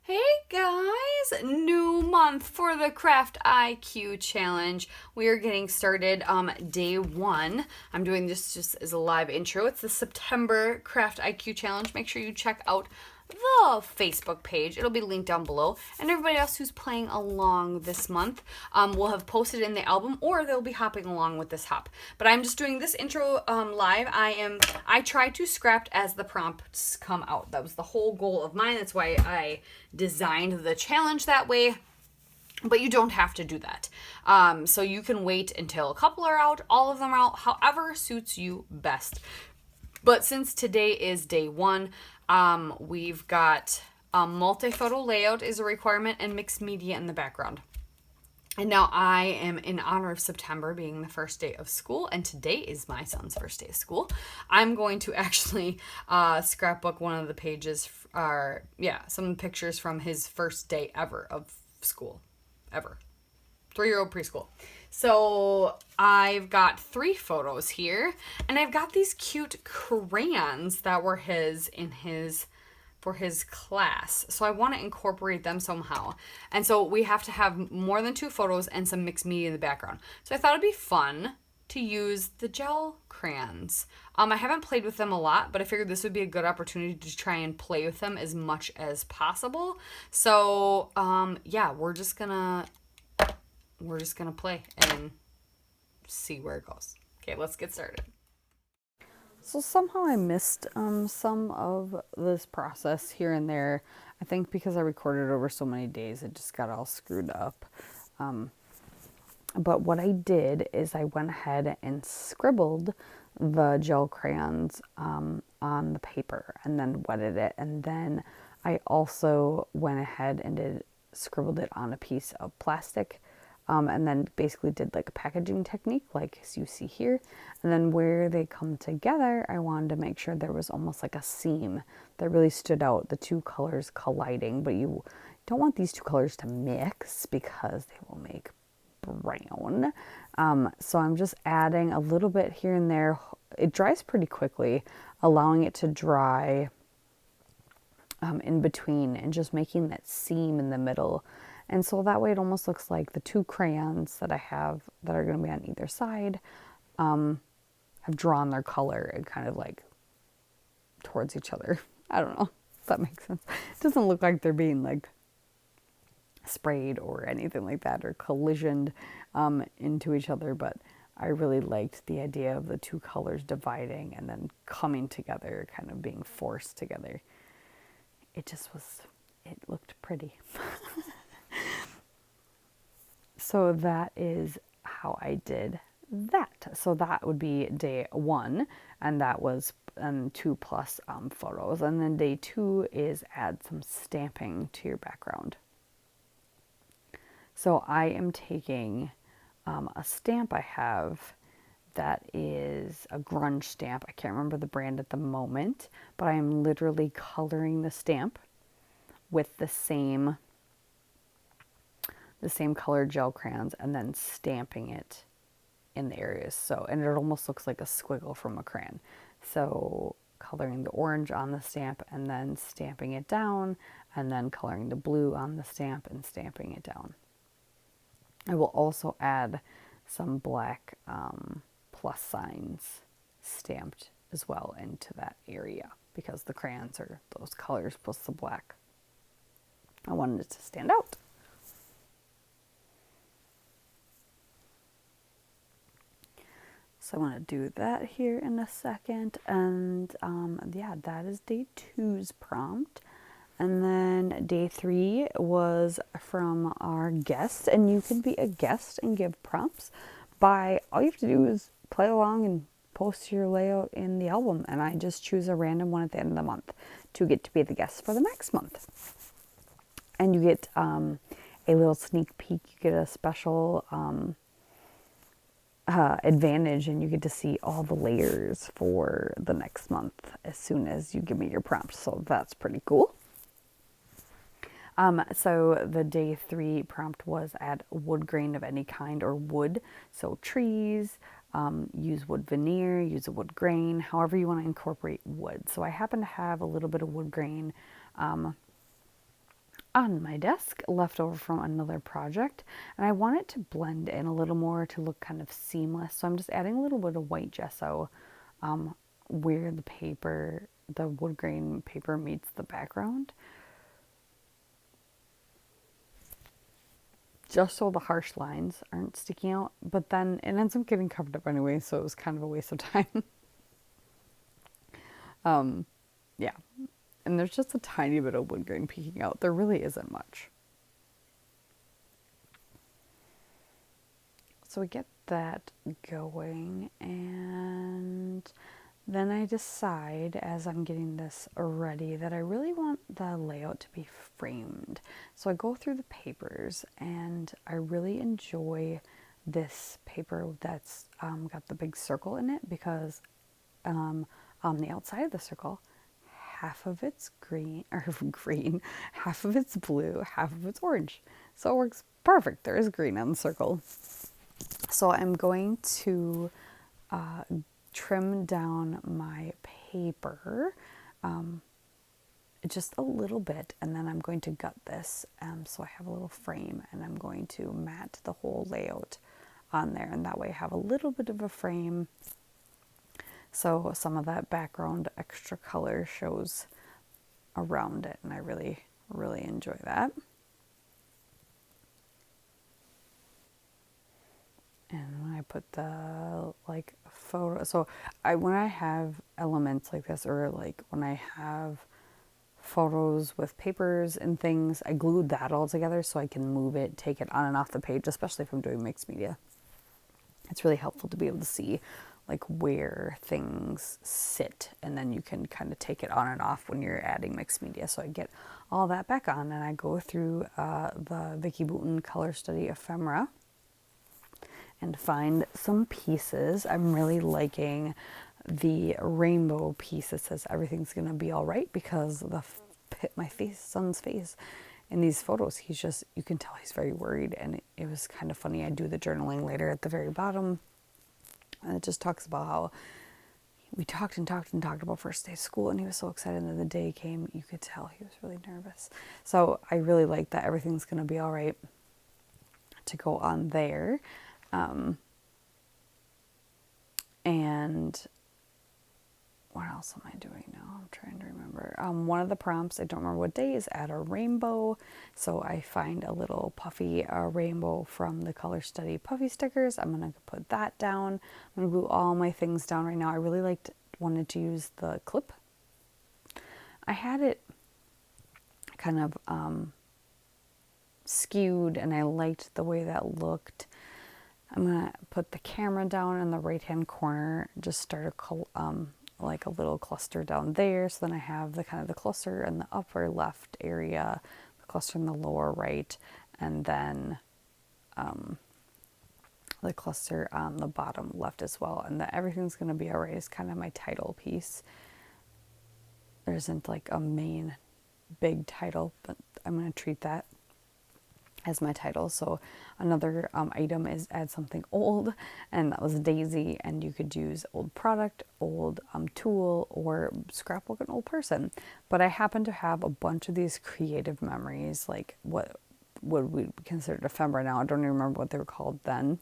Hey guys, new month for the Craft IQ challenge. We are getting started day 1. I'm doing this just as a live intro. It's the September Craft IQ challenge. Make sure you check out the Facebook page. It'll be linked down below. And everybody else who's playing along this month will have posted in the album, or they'll be hopping along with this hop. But I'm just doing this intro live. I try to scrap as the prompts come out. That was the whole goal of mine. That's why I designed the challenge that way. But you don't have to do that. So you can wait until a couple are out, all of them are out, however suits you best. But since today is day 1, we've got multi-photo layout is a requirement and mixed media in the background. And now I am, in honor of September being the first day of school, and today is my son's first day of school, I'm going to actually scrapbook one of the pages, some pictures from his first day ever of school, ever. 3-year-old preschool. So I've got 3 photos here, and I've got these cute crayons that were for his class. So I want to incorporate them somehow. And so we have to have more than 2 photos and some mixed media in the background. So I thought it'd be fun to use the gel crayons. I haven't played with them a lot, but I figured this would be a good opportunity to try and play with them as much as possible. So we're just gonna play and see where it goes. Okay, let's get started. So somehow I missed some of this process here and there. I think because I recorded over so many days, it just got all screwed up. But what I did is I went ahead and scribbled the gel crayons on the paper and then wetted it. And then I also went ahead and scribbled it on a piece of plastic. And then basically did like a packaging technique like as you see here. And then where they come together, I wanted to make sure there was almost like a seam that really stood out, the 2 colors colliding. But you don't want these 2 colors to mix because they will make brown. So I'm just adding a little bit here and there. It dries pretty quickly, allowing it to dry in between and just making that seam in the middle. And so that way it almost looks like the 2 crayons that I have that are going to be on either side have drawn their color and kind of like towards each other. I don't know if that makes sense. It doesn't look like they're being like sprayed or anything like that or collisioned into each other, but I really liked the idea of the 2 colors dividing and then coming together, kind of being forced together. It looked pretty. So that is how I did that. So that would be day 1, and that was 2 plus photos. And then day 2 is add some stamping to your background. So I am taking a stamp I have that is a grunge stamp. I can't remember the brand at the moment, but I am literally coloring the stamp with the same colored gel crayons and then stamping it in the areas. So, and it almost looks like a squiggle from a crayon. So coloring the orange on the stamp and then stamping it down, and then coloring the blue on the stamp and stamping it down. I will also add some black plus signs stamped as well into that area because the crayons are those colors plus the black. I wanted it to stand out. So I want to do that here in a second. And that is day 2's prompt. And then day 3 was from our guest. And you can be a guest and give prompts by, all you have to do is play along and post your layout in the album. And I just choose a random one at the end of the month to get to be the guest for the next month. And you get a little sneak peek. You get a special advantage, and you get to see all the layers for the next month as soon as you give me your prompt. So that's pretty cool. So the day 3 prompt was add wood grain of any kind or wood. So trees, use wood veneer, use a wood grain, however you want to incorporate wood. So I happen to have a little bit of wood grain on my desk, left over from another project, and I want it to blend in a little more to look kind of seamless. So I'm just adding a little bit of white gesso where the wood grain paper meets the background, just so the harsh lines aren't sticking out. But then it ends up getting covered up anyway, so it was kind of a waste of time. Yeah, and there's just a tiny bit of wood grain peeking out. There really isn't much. So we get that going, and then I decide as I'm getting this ready that I really want the layout to be framed. So I go through the papers, and I really enjoy this paper that's got the big circle in it, because on the outside of the circle, half of it's green, half of it's blue, half of it's orange. So it works perfect. There is green on the circle. So I'm going to trim down my paper just a little bit, and then I'm going to gut this so I have a little frame, and I'm going to mat the whole layout on there, and that way I have a little bit of a frame so some of that background extra color shows around it, and I really enjoy that. And when I put the photo, so when I have elements like this, or like when I have photos with papers and things, I glued that all together so I can move it, take it on and off the page, especially if I'm doing mixed media. It's really helpful to be able to see like where things sit, and then you can kind of take it on and off when you're adding mixed media. So I get all that back on, and I go through the Vicki Boutin Color Study Ephemera and find some pieces. I'm really liking the rainbow piece that says everything's gonna be all right, because my son's face in these photos, you can tell he's very worried, and it was kind of funny. I do the journaling later at the very bottom, and it just talks about how we talked about first day of school, and he was so excited, and then the day came, you could tell he was really nervous. So I really like that everything's gonna be all right to go on there. And what else am I doing now? I'm trying to remember. One of the prompts, I don't remember what day, is add a rainbow. So I find a little puffy rainbow from the Color Study puffy stickers. I'm going to put that down. I'm going to glue all my things down right now. I really wanted to use the clip. I had it kind of skewed, and I liked the way that looked. I'm going to put the camera down in the right hand corner, just start like a little cluster down there. So then I have the kind of the cluster in the upper left area, the cluster in the lower right, and then the cluster on the bottom left as well. And that everything's going to be all right is kind of my title piece. There isn't like a main big title, but I'm going to treat that as my title. So another item is add something old, and that was Daisy, and you could use old product, old tool, or scrapbook an old person. But I happen to have a bunch of these creative memories, like what would we consider ephemera now? I don't even remember what they were called then.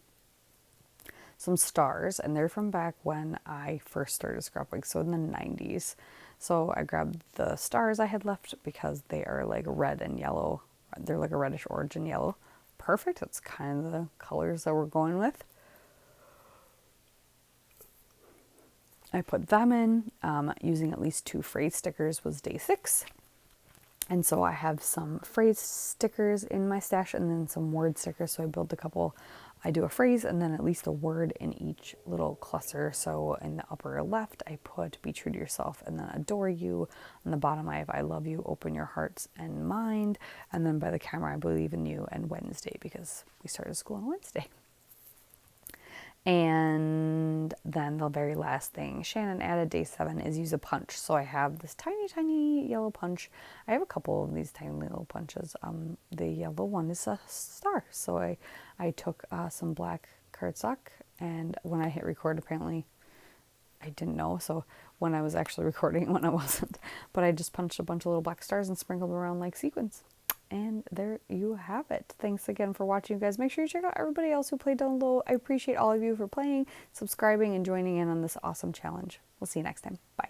Some stars, and they're from back when I first started scrapbooking, so in the 90s. So I grabbed the stars I had left because they are like red and yellow. They're like a reddish orange and yellow. Perfect. That's kind of the colors that we're going with. I put them in. Using at least 2 phrase stickers was day 6. And so I have some phrase stickers in my stash, and then some word stickers. So I build a couple. I do a phrase and then at least a word in each little cluster. So in the upper left, I put be true to yourself, and then adore you. On the bottom, I have I love you, open your hearts and mind. And then by the camera, I believe in you, and Wednesday, because we started school on Wednesday. And then the very last thing Shannon added, day 7, is use a punch. So I have this tiny yellow punch. I have a couple of these tiny little punches. The yellow one is a star. So I took some black cardstock, and when I hit record, apparently I didn't know. So when I was actually recording, when I wasn't, but I just punched a bunch of little black stars and sprinkled around like sequins. And there you have it. Thanks again for watching, you guys. Make sure you check out everybody else who played down below. I appreciate all of you for playing, subscribing, and joining in on this awesome challenge. We'll see you next time. Bye.